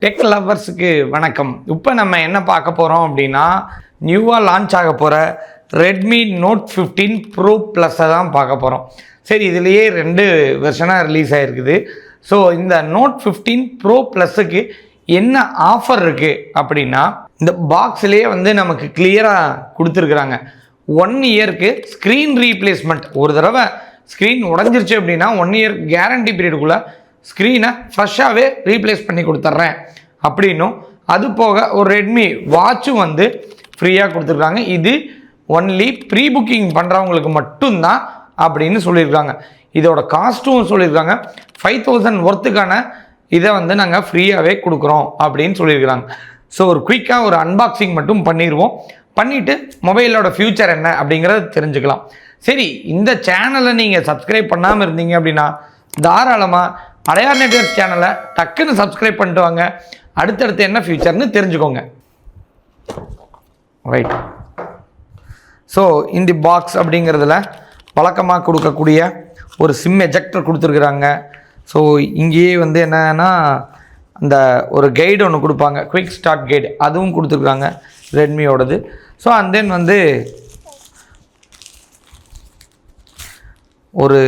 Tech லவர்ஸுக்கு வணக்கம். இப்போ நம்ம என்ன பார்க்க போகிறோம் அப்படின்னா, நியூவாக லான்ச் ஆக போகிற ரெட்மி நோட் 15 ப்ரோ ப்ளஸ்ஸை தான் பார்க்க போகிறோம். சரி, இதுலேயே 2 வெர்ஷனாக ரிலீஸ் ஆகிருக்குது. ஸோ இந்த நோட் 15 ப்ரோ ப்ளஸ்ஸுக்கு என்ன ஆஃபர் இருக்குது அப்படின்னா, இந்த பாக்ஸ்லேயே நமக்கு கிளியராக கொடுத்துருக்குறாங்க. 1 இயருக்கு ஸ்க்ரீன் ரீப்ளேஸ்மெண்ட். ஒரு தடவை ஸ்க்ரீன் உடஞ்சிருச்சு அப்படின்னா 1 இயர் கேரண்டி பீரியடுக்குள்ளே ஸ்க்ரீனை ஃப்ரெஷ்ஷாகவே ரீப்ளேஸ் பண்ணி கொடுத்துட்றேன் அப்படின்னும், அது போக ஒரு ரெட்மி வாட்சும் ஃப்ரீயாக கொடுத்துருக்காங்க. இது ஒன்லி ப்ரீ புக்கிங் பண்ணுறவங்களுக்கு மட்டும்தான் அப்படின்னு சொல்லியிருக்காங்க. இதோட காஸ்ட்டும் சொல்லியிருக்காங்க. 5000 ஒர்த்துக்கான இதை நாங்கள் ஃப்ரீயாகவே கொடுக்குறோம் அப்படின்னு சொல்லியிருக்கிறாங்க. ஸோ ஒரு குயிக்காக ஒரு அன்பாக்சிங் மட்டும் பண்ணிடுவோம். பண்ணிவிட்டு மொபைலோட ஃப்யூச்சர் என்ன அப்படிங்கிறத தெரிஞ்சுக்கலாம். சரி, இந்த சேனலை நீங்கள் சப்ஸ்கிரைப் பண்ணாமல் இருந்தீங்க அப்படின்னா தாராளமாக அடையார் நெட்வொர்க்ஸ் சேனலை டக்குன்னு சப்ஸ்கிரைப் பண்ணிட்டு வாங்க. அடுத்தடுத்து என்ன ஃபியூச்சர்னு தெரிஞ்சுக்கோங்க. ரைட். ஸோ இந்த பாக்ஸ் அப்படிங்கிறதுல வழக்கமாக கொடுக்கக்கூடிய ஒரு சிம் எஜெக்டர் கொடுத்துருக்குறாங்க. ஸோ இங்கேயே என்னன்னா அந்த ஒரு கைடு ஒன்று கொடுப்பாங்க, குயிக் ஸ்டார்ட் கைடு, அதுவும் கொடுத்துருக்குறாங்க ரெட்மியோடது. ஸோ அண்ட் தென் ஒரு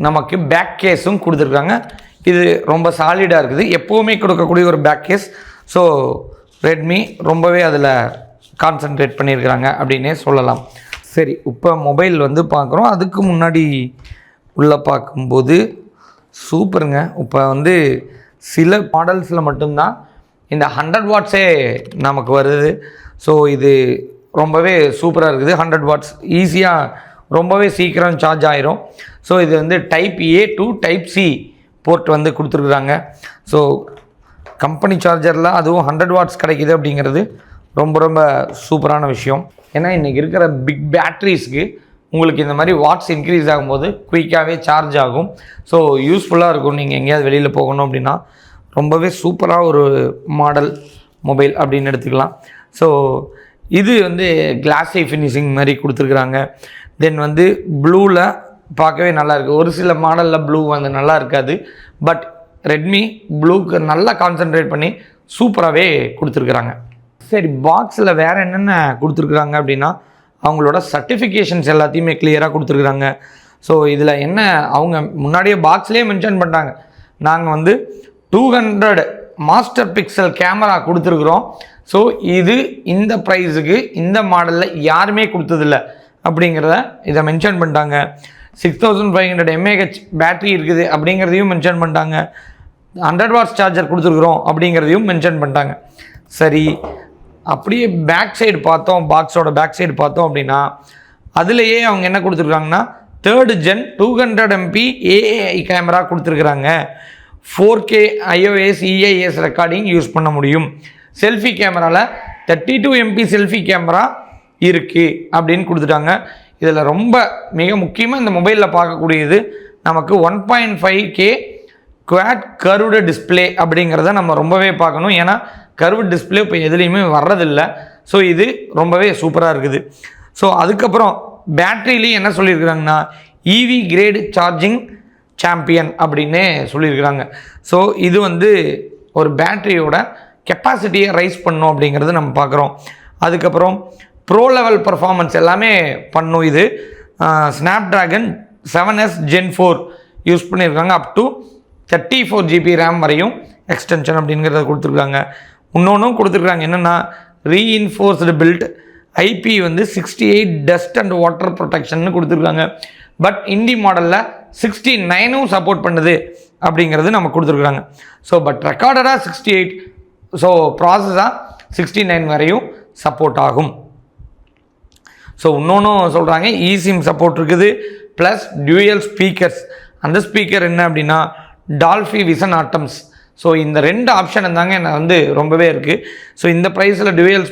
நமக்கு பேக் கேஸும் கொடுத்துருக்காங்க. இது ரொம்ப சாலிடாக இருக்குது, எப்போவுமே கொடுக்கக்கூடிய ஒரு பேக் கேஸ். ஸோ ரெட்மி ரொம்பவே அதில் கான்சன்ட்ரேட் பண்ணியிருக்கிறாங்க அப்படின்னே சொல்லலாம். சரி, இப்போ மொபைல் பார்க்குறோம். அதுக்கு முன்னாடி உள்ளே பார்க்கும்போது சூப்பருங்க. இப்போ சில மாடல்ஸில் மட்டும்தான் இந்த 100 வாட்ஸே நமக்கு வருது. ஸோ இது ரொம்பவே சூப்பராக இருக்குது. 100 வாட்ஸ் ஈஸியாக ரொம்பவே சீக்கிரம் சார்ஜ் ஆயிரும். ஸோ இது type A to type C port கொடுத்துருக்குறாங்க. ஸோ கம்பெனி சார்ஜரில் அதுவும் 100 வாட்ஸ் கிடைக்கிது அப்படிங்கிறது ரொம்ப ரொம்ப சூப்பரான விஷயம். ஏன்னா இன்றைக்கி இருக்கிற பிக் பேட்ரிஸ்க்கு உங்களுக்கு இந்த மாதிரி வாட்ஸ் இன்க்ரீஸ் ஆகும்போது குயிக்காகவே சார்ஜ் ஆகும். ஸோ யூஸ்ஃபுல்லாக இருக்கும். நீங்கள் எங்கேயாவது வெளியில் போகணும் அப்படின்னா ரொம்பவே சூப்பராக ஒரு மாடல் மொபைல் அப்படின்னு எடுத்துக்கலாம். ஸோ இது கிளாஸி ஃபினிஷிங் மாதிரி கொடுத்துருக்குறாங்க. தென் ப்ளூவில் பார்க்கவே நல்லா இருக்குது. ஒரு சில மாடலில் ப்ளூ நல்லா இருக்காது. பட் ரெட்மி ப்ளூக்கு நல்லா கான்சன்ட்ரேட் பண்ணி சூப்பராகவே கொடுத்துருக்குறாங்க. சரி, பாக்ஸில் வேறு என்னென்ன கொடுத்துருக்குறாங்க அப்படின்னா, அவங்களோட சர்டிஃபிகேஷன்ஸ் எல்லாத்தையுமே கிளியராக கொடுத்துருக்குறாங்க. ஸோ இதில் என்ன, அவங்க முன்னாடியே பாக்ஸ்லேயே மென்ஷன் பண்ணுறாங்க, நாங்கள் 200 மாஸ்டர் பிக்சல் கேமரா கொடுத்துருக்குறோம். ஸோ இது இந்த ப்ரைஸுக்கு இந்த மாடலில் யாருமே கொடுத்ததில்ல அப்படிங்கிறத இதை மென்ஷன் பண்ணிட்டாங்க. 6500 mAh பேட்ரி இருக்குது அப்படிங்கிறதையும் மென்ஷன் பண்ணிட்டாங்க. 100 வாட்ஸ் சார்ஜர் கொடுத்துருக்குறோம் அப்படிங்கிறதையும் மென்ஷன் பண்ணிட்டாங்க. சரி, அப்படியே பேக் சைடு பார்த்தோம், பாக்ஸோட பேக் சைடு பார்த்தோம் அப்படின்னா அதுலேயே அவங்க என்ன கொடுத்துருக்காங்கன்னா 3rd Gen 200 MP AI camera கொடுத்துருக்குறாங்க. 4K iOS EIS recording use பண்ண முடியும். செல்ஃபி கேமராவில் 32 MP செல்ஃபி கேமரா இருக்குது அப்படின்னு கொடுத்துட்டாங்க. இதில் ரொம்ப மிக முக்கியமாக இந்த மொபைலில் பார்க்கக்கூடியது நமக்கு 1.5K குவாட் கர்வ்டு டிஸ்பிளே அப்படிங்கிறத நம்ம ரொம்பவே பார்க்கணும். ஏன்னா கர்வ்டு டிஸ்பிளே இப்போ எதுலேயுமே வர்றதில்லை. ஸோ இது ரொம்பவே சூப்பராக இருக்குது. ஸோ அதுக்கப்புறம் பேட்ரிலேயும் என்ன சொல்லியிருக்கிறாங்கன்னா EV கிரேடு சார்ஜிங் சாம்பியன் அப்படின்னே சொல்லியிருக்கிறாங்க. ஸோ இது ஒரு பேட்ரியோட கெப்பாசிட்டியை ரைஸ் பண்ணும் அப்படிங்கிறது நம்ம பார்க்குறோம். அதுக்கப்புறம் ப்ரோ லெவல் பர்ஃபார்மன்ஸ் எல்லாமே பண்ணும். இது ஸ்னாப்ட்ராகன் 7S Gen 4 யூஸ் பண்ணியிருக்காங்க. அப் டு 34 GB ரேம் வரையும் எக்ஸ்டென்ஷன் அப்படிங்கிறத கொடுத்துருக்காங்க. இன்னொன்றும் கொடுத்துருக்காங்க, என்னென்னா reinforced build IP 68 dust and water protection கொடுத்துருக்காங்க. பட் இந்தி மாடலில் 69ம் சப்போர்ட் பண்ணுது அப்படிங்கிறது நம்ம கொடுத்துருக்குறாங்க. ஸோ பட் ரெக்கார்டடாக 68, ஸோ ப்ராசஸாக 69 வரையும் சப்போர்ட் ஆகும். ஸோ இன்னொன்றும் சொல்கிறாங்க, eSIM சப்போர்ட் இருக்குது, ப்ளஸ் டியூயல் ஸ்பீக்கர்ஸ். அந்த ஸ்பீக்கர் என்ன அப்படின்னா டால்பி விஷன் ஆட்டம்ஸ். ஸோ இந்த 2 ஆப்ஷன் இருந்தாங்க என்ன ரொம்பவே இருக்குது. ஸோ இந்த ப்ரைஸில் டியூயல்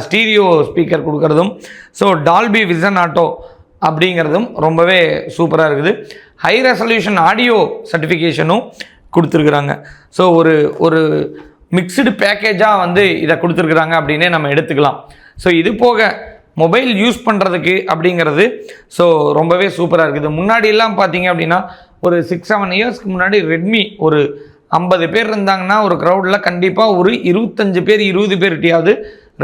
ஸ்டீரியோ ஸ்பீக்கர் கொடுக்குறதும், ஸோ டால்பி விஷன் ஆட்டோ அப்படிங்கிறதும் ரொம்பவே சூப்பராக இருக்குது. ஹை ரெசல்யூஷன் ஆடியோ சர்டிஃபிகேஷனும் கொடுத்துருக்குறாங்க. ஸோ ஒரு மிக்சடு பேக்கேஜாக இதை கொடுத்துருக்குறாங்க அப்படின்னே நம்ம எடுத்துக்கலாம். ஸோ இது போக மொபைல் யூஸ் பண்ணுறதுக்கு அப்படிங்கிறது ஸோ ரொம்பவே சூப்பராக இருக்குது. முன்னாடியெல்லாம் பார்த்தீங்க அப்படின்னா ஒரு 6-7 இயர்ஸ்க்கு முன்னாடி ரெட்மி ஒரு 50 பேர் இருந்தாங்கன்னா ஒரு க்ரௌடில் கண்டிப்பாக ஒரு 25 பேர் 20 பேர்கிட்டையாவது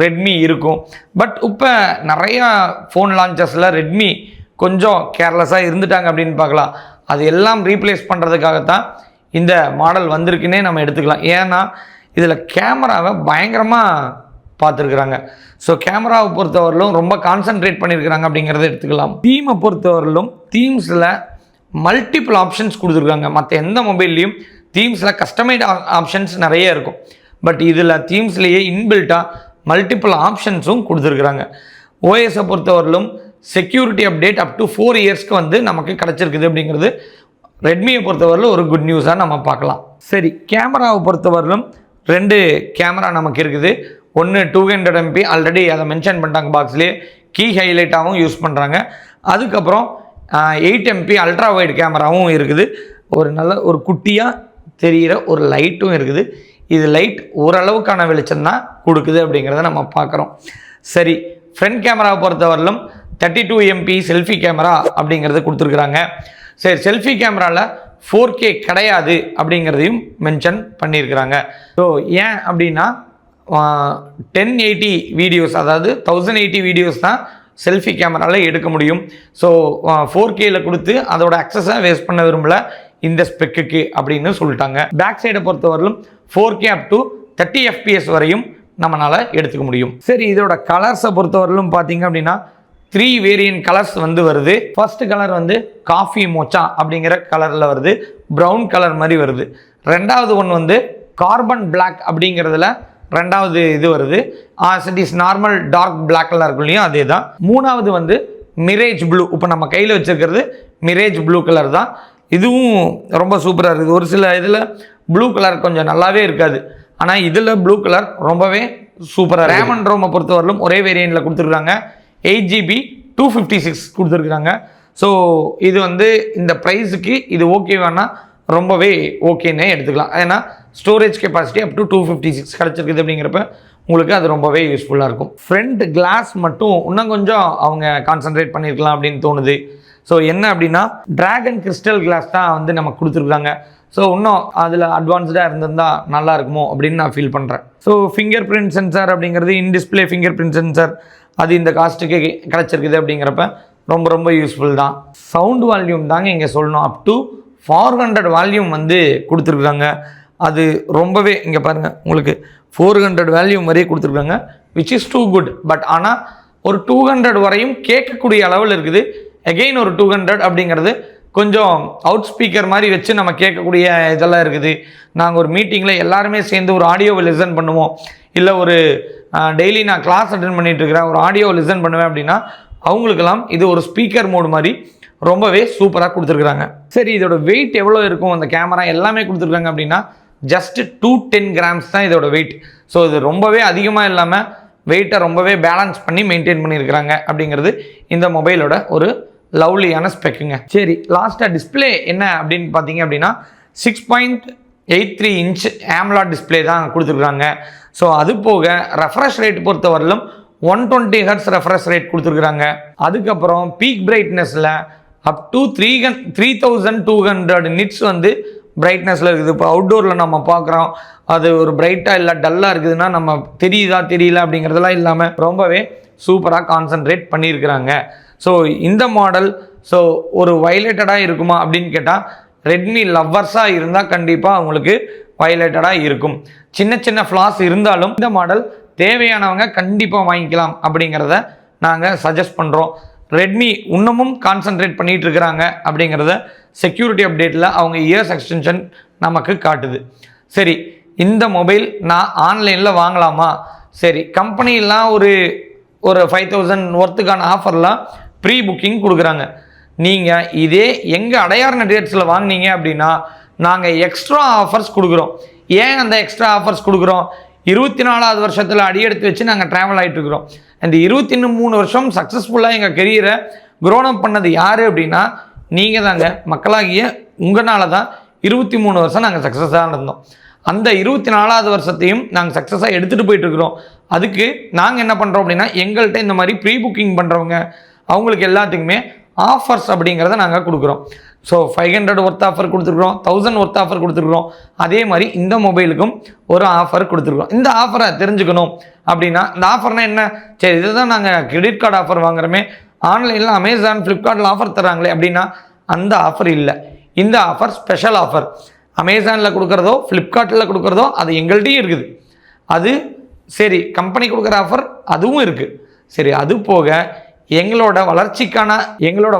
ரெட்மி இருக்கும். பட் இப்போ நிறையா ஃபோன் லான்ச்சஸில் ரெட்மி கொஞ்சம் கேர்லெஸ்ஸாக இருந்துட்டாங்க அப்படின்னு பார்க்கலாம். அது எல்லாம் ரீப்ளேஸ் பண்ணுறதுக்காகத்தான் இந்த மாடல் வந்திருக்குன்னே நம்ம எடுத்துக்கலாம். ஏன்னா இதில் கேமராவை பயங்கரமாக பார்த்துருக்குறாங்க. ஸோ கேமராவை பொறுத்தவரையிலும் ரொம்ப கான்சன்ட்ரேட் பண்ணியிருக்கிறாங்க அப்படிங்கிறத எடுத்துக்கலாம். தீமை பொறுத்தவரையிலும் தீம்ஸில் மல்டிபிள் ஆப்ஷன்ஸ் கொடுத்துருக்காங்க. மற்ற எந்த மொபைல்லையும் தீம்ஸில் கஸ்டமைட் ஆப்ஷன்ஸ் நிறைய இருக்கும். பட் இதில் தீம்ஸ்லேயே இன்பில்ட்டாக மல்டிபிள் ஆப்ஷன்ஸும் கொடுத்துருக்குறாங்க. ஓஎஸை பொறுத்தவரையிலும் செக்யூரிட்டி அப்டேட் அப் டு 4 இயர்ஸ்க்கு வந்து நமக்கு கிடச்சிருக்குது அப்படிங்கிறது ரெட்மியை பொறுத்தவரையிலும் ஒரு குட் நியூஸாக நம்ம பார்க்கலாம். சரி, கேமராவை பொறுத்தவரையிலும் 2 கேமரா நமக்கு இருக்குது. ஒன்று 200 MP, ஆல்ரெடி அதை மென்ஷன் பண்ணிட்டாங்க பாக்ஸ்லேயே, கீ ஹைலைட்டாகவும் யூஸ் பண்ணுறாங்க. அதுக்கப்புறம் 8 MP அல்ட்ரா வைட் கேமராவும் இருக்குது. ஒரு நல்ல ஒரு குட்டியாக தெரிகிற ஒரு லைட்டும் இருக்குது. இது லைட் ஓரளவுக்கான வெளிச்சம் தான் கொடுக்குது அப்படிங்கிறத நம்ம பார்க்குறோம். சரி, ஃப்ரண்ட் கேமராவை பொறுத்தவரையிலும் 32 MP செல்ஃபி கேமரா அப்படிங்கிறது கொடுத்துருக்குறாங்க. சரி, செல்ஃபி கேமராவில் 4K கிடையாது அப்படிங்கிறதையும் மென்ஷன் பண்ணியிருக்கிறாங்க. ஸோ ஏன் அப்படின்னா 1080 வீடியோஸ், அதாவது 1080 வீடியோஸ் தான் செல்ஃபி கேமராவில் எடுக்க முடியும். ஸோ 4Kயில் கொடுத்து அதோட அக்சஸை வேஸ்ட் பண்ண விரும்பல இந்த ஸ்பெக்குக்கு அப்படின்னு சொல்லிட்டாங்க. பேக் சைடை பொறுத்தவரையிலும் 4K அப் டு 30 FPS வரையும் நம்மளால் எடுத்துக்க முடியும். சரி, இதோட கலர்ஸை பொறுத்தவரையிலும் பார்த்தீங்க அப்படின்னா 3 வேரியன்ட் கலர்ஸ் வந்து வருது. ஃபர்ஸ்ட் கலர் வந்து காஃபி மோச்சா அப்படிங்கிற கலரில் வருது, ப்ரௌன் கலர் மாதிரி வருது. ரெண்டாவது ஒன்று வந்து கார்பன் பிளாக் அப்படிங்கிறதுல ரெண்டாவது இது வருது. It is normal dark black colour இருக்கும் இல்லையா, அதே தான். மூணாவது வந்து மிரேஜ் ப்ளூ. இப்போ நம்ம கையில் வச்சுருக்கிறது மிரேஜ் ப்ளூ கலர் தான். இதுவும் ரொம்ப சூப்பராக இருக்குது. ஒரு சில இதில் ப்ளூ கலர் கொஞ்சம் நல்லாவே இருக்காது, ஆனால் இதில் ப்ளூ கலர் ரொம்பவே சூப்பராக. ரேம் அண்ட் ரோமை பொறுத்தவரையிலும் ஒரே வேரியண்ட்டில் கொடுத்துருக்காங்க. 8GB 256 கொடுத்துருக்குறாங்க. ஸோ இது வந்து இந்த ப்ரைஸுக்கு இது ஓகேவானா ரொம்பவே ஓகேன்னே எடுத்துக்கலாம். ஏன்னா ஸ்டோரேஜ் கெப்பாசிட்டி அப் டு 256 கிடச்சிருக்குது அப்படிங்கிறப்ப உங்களுக்கு அது ரொம்பவே யூஸ்ஃபுல்லாக இருக்கும். ஃப்ரண்ட் கிளாஸ் மட்டும் இன்னும் கொஞ்சம் அவங்க கான்சன்ட்ரேட் பண்ணியிருக்கலாம் அப்படின்னு தோணுது. ஸோ என்ன அப்படின்னா டிராகன் கிறிஸ்டல் கிளாஸ் தான் வந்து நமக்கு கொடுத்துருக்காங்க. ஸோ இன்னும் அதில் அட்வான்ஸ்டாக இருந்திருந்தால் நல்லா இருக்குமோ அப்படின்னு நான் ஃபீல் பண்ணுறேன். ஸோ ஃபிங்கர் பிரிண்ட் சென்சார் அப்படிங்கிறது இன்டிஸ்பிளே ஃபிங்கர் பிரிண்ட் சென்சார் அது இந்த காஸ்ட்டுக்கு கிடச்சிருக்குது அப்படிங்கிறப்ப ரொம்ப ரொம்ப யூஸ்ஃபுல் தான். சவுண்ட் வால்யூம் தாங்க இங்கே சொல்லணும். அப் டு 400 வால்யூம் வந்து கொடுத்துருக்குறாங்க. அது ரொம்பவே இங்கே பாருங்கள், உங்களுக்கு 400 வால்யூம் வரையும் கொடுத்துருக்காங்க, which is too good. But ஆனால் ஒரு 200 வரையும் கேட்கக்கூடிய அளவில் இருக்குது. அகெயின் ஒரு 200 அப்படிங்கிறது கொஞ்சம் அவுட் ஸ்பீக்கர் மாதிரி வச்சு நம்ம கேட்கக்கூடிய இதெல்லாம் இருக்குது. நாங்கள் ஒரு மீட்டிங்கில் எல்லாருமே சேர்ந்து ஒரு ஆடியோவை லிசன் பண்ணுவோம், இல்லை ஒரு டெய்லி நான் கிளாஸ் அட்டென்ட் பண்ணிட்டு இருக்கிறேன், ஒரு ஆடியோவை லிசன் பண்ணுவேன் அப்படின்னா அவங்களுக்கெல்லாம் இது ஒரு ஸ்பீக்கர் மோடு மாதிரி ரொம்பவே சூப்பராக கொடுத்துருக்குறாங்க. சரி, இதோட வெயிட் எவ்வளோ இருக்கும், அந்த கேமரா எல்லாமே கொடுத்துருக்காங்க அப்படின்னா ஜஸ்ட் 210 கிராம்ஸ் தான் இதோட வெயிட். ஸோ இது ரொம்பவே அதிகமாக இல்லாமல் வெயிட்டை ரொம்பவே பேலன்ஸ் பண்ணி மெயின்டைன் பண்ணியிருக்கிறாங்க அப்படிங்கிறது இந்த மொபைலோட ஒரு லவ்லியான ஸ்பெக்குங்க. சரி, லாஸ்ட்டாக டிஸ்பிளே என்ன அப்படின்னு பார்த்தீங்க அப்படின்னா 6.83 இன்ச் AMOLED டிஸ்பிளே தான் கொடுத்துருக்குறாங்க. ஸோ அது போக ரெஃப்ரெஷ் ரேட் பொறுத்தவரையிலும் 120 Hz ரெஃப்ரெஷ் ரேட் கொடுத்துருக்குறாங்க. அதுக்கப்புறம் பீக் பிரைட்னஸில் அப் டு 3200 நிட்ஸ் வந்து பிரைட்னஸில் இருக்குது. இப்போ அவுட்டோரில் நம்ம பார்க்குறோம், அது ஒரு பிரைட்டாக இல்லை டல்லாக இருக்குதுன்னா நம்ம தெரியுதா தெரியல அப்படிங்கிறதெல்லாம் இல்லாமல் ரொம்பவே சூப்பராக கான்சன்ட்ரேட் பண்ணியிருக்கிறாங்க. ஸோ இந்த மாடல் ஸோ ஒரு வயலேட்டடாக இருக்குமா அப்படின்னு கேட்டால் ரெட்மி லவ்வர்ஸாக இருந்தால் கண்டிப்பாக அவங்களுக்கு வயலேட்டடாக இருக்கும். சின்ன சின்ன ஃப்ளாஸ் இருந்தாலும் இந்த மாடல் தேவையானவங்க கண்டிப்பாக வாங்கிக்கலாம் அப்படிங்கிறத நாங்கள் சஜஸ்ட் பண்ணுறோம். ரெட்மி இன்னமும் கான்சன்ட்ரேட் பண்ணிகிட்டு இருக்கிறாங்க அப்படிங்கிறத செக்யூரிட்டி அப்டேட்டில் அவங்க இயர்ஸ் எக்ஸ்டென்ஷன் நமக்கு காட்டுது. சரி, இந்த மொபைல் நான் ஆன்லைனில் வாங்கலாமா? சரி, கம்பெனிலாம் ஒரு 5000 ஒர்த்துக்கான ஆஃபர்லாம் ப்ரீ புக்கிங் கொடுக்குறாங்க. நீங்கள் இதே எங்கள் அடையார் நெட்வொர்க்ஸில் வாங்கினீங்க அப்படின்னா நாங்கள் எக்ஸ்ட்ரா ஆஃபர்ஸ் கொடுக்குறோம். ஏன் அந்த எக்ஸ்ட்ரா ஆஃபர்ஸ் கொடுக்குறோம்? 24வது வருஷத்தில் அடியெடுத்து வச்சு நாங்கள் ட்ராவல் ஆகிட்டு இருக்கிறோம். இந்த 23 வருஷம் சக்ஸஸ்ஃபுல்லாக எங்கள் கெரியரை க்ரோனப் பண்ணது யார் அப்படின்னா நீங்கள் தாங்க. மக்களாகிய உங்களால் தான் 23 வருஷம் நாங்கள் சக்ஸஸாக இருந்தோம். அந்த 24வது வருஷத்தையும் நாங்கள் சக்ஸஸாக எடுத்துகிட்டு போயிட்டுருக்குறோம். அதுக்கு நாங்கள் என்ன பண்ணுறோம் அப்படின்னா எங்கள்கிட்ட இந்த மாதிரி ப்ரீ புக்கிங் பண்ணுறவங்க அவங்களுக்கு எல்லாத்துக்குமே ஆஃபர்ஸ் அப்படிங்கிறத நாங்கள் கொடுக்குறோம். ஸோ 500 ஒர்த் ஆஃபர் கொடுத்துருக்குறோம், 1000 ஒர்த் ஆஃபர் கொடுத்துருக்குறோம். அதே மாதிரி இந்த மொபைலுக்கும் ஒரு ஆஃபர் கொடுத்துருக்குறோம். இந்த ஆஃபரை தெரிஞ்சுக்கணும் அப்படின்னா, இந்த ஆஃபர்னா என்ன? சரி, இதுதான் நாங்கள் கிரெடிட் கார்டு ஆஃபர் வாங்குறோமே, ஆன்லைனில் அமேசான் ஃப்ளிப்கார்ட்டில் ஆஃபர் தராங்களே அப்படின்னா, அந்த ஆஃபர் இல்லை. இந்த ஆஃபர் ஸ்பெஷல் ஆஃபர். அமேசானில் கொடுக்குறதோ ஃப்ளிப்கார்ட்டில் கொடுக்குறதோ அது எங்கள்கிட்டையும் இருக்குது. அது சரி, கம்பெனி கொடுக்குற ஆஃபர் அதுவும் இருக்குது. சரி, அது போக எங்களோட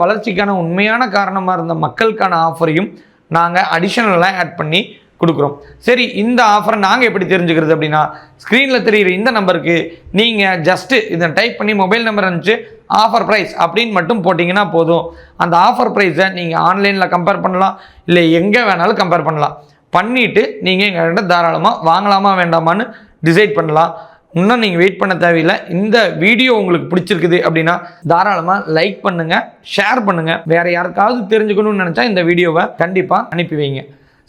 வளர்ச்சிக்கான உண்மையான காரணமாக இருந்த மக்களுக்கான ஆஃபரையும் நாங்கள் அடிஷ்னலாக ஆட் பண்ணி கொடுக்குறோம். சரி, இந்த ஆஃபரை நாங்கள் எப்படி தெரிஞ்சுக்கிறது அப்படின்னா, ஸ்க்ரீனில் தெரிகிற இந்த நம்பருக்கு நீங்கள் ஜஸ்ட்டு இதை டைப் பண்ணி மொபைல் நம்பர் அனுப்பிச்சு ஆஃபர் ப்ரைஸ் அப்படின்னு மட்டும் போட்டிங்கன்னா போதும். அந்த ஆஃபர் ப்ரைஸை நீங்கள் ஆன்லைனில் கம்பேர் பண்ணலாம், இல்லை எங்கே வேணாலும் கம்பேர் பண்ணலாம். பண்ணிவிட்டு நீங்கள் எங்கள்கிட்ட தாராளமாக வாங்கலாமா வேண்டாமான்னு டிசைட் பண்ணலாம். இன்னும் நீங்கள் வெயிட் பண்ண தேவையில்லை. இந்த வீடியோ உங்களுக்கு பிடிச்சிருக்குது அப்படின்னா தாராளமாக லைக் பண்ணுங்கள், ஷேர் பண்ணுங்கள். வேறு யாருக்காவது தெரிஞ்சுக்கணும்னு நினச்சா இந்த வீடியோவை கண்டிப்பாக அனுப்பி வைங்க.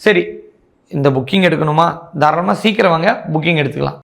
சரி, இந்த புக்கிங் எடுக்கணுமா? தாராளமாக சீக்கிரம் வாங்க, புக்கிங் எடுத்துக்கலாம்.